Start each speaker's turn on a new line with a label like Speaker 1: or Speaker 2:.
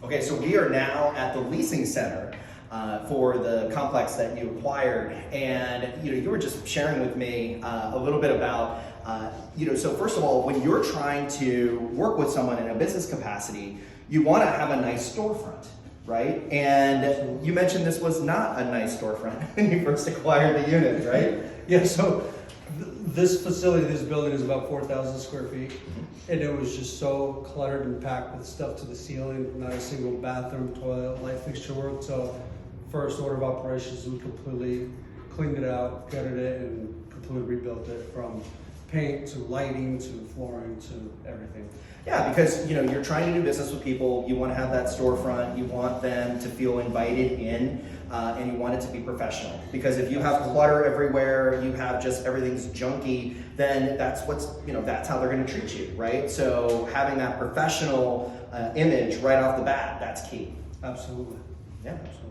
Speaker 1: Okay, so we are now at the leasing center for the complex that you acquired, and you were just sharing with me a little bit about so first of all, when you're trying to work with someone in a business capacity, you want to have a nice storefront, right? And you mentioned this was not a nice storefront when you first acquired the unit, right?
Speaker 2: Yeah, so this facility, this building is about 4,000 square feet, and it was just so cluttered and packed with stuff to the ceiling, not a single bathroom, toilet, light fixture work. So first order of operations, we completely cleaned it out, gutted it, and completely rebuilt it from paint to lighting to flooring to everything.
Speaker 1: Yeah, because you're trying to do business with people, you want to have that storefront, you want them to feel invited in, and you want it to be professional. Because if you have clutter everywhere, you have just everything's junky, then that's that's how they're going to treat you, right? So having that professional image right off the bat, that's key.
Speaker 2: Absolutely.
Speaker 1: Yeah.
Speaker 2: Absolutely.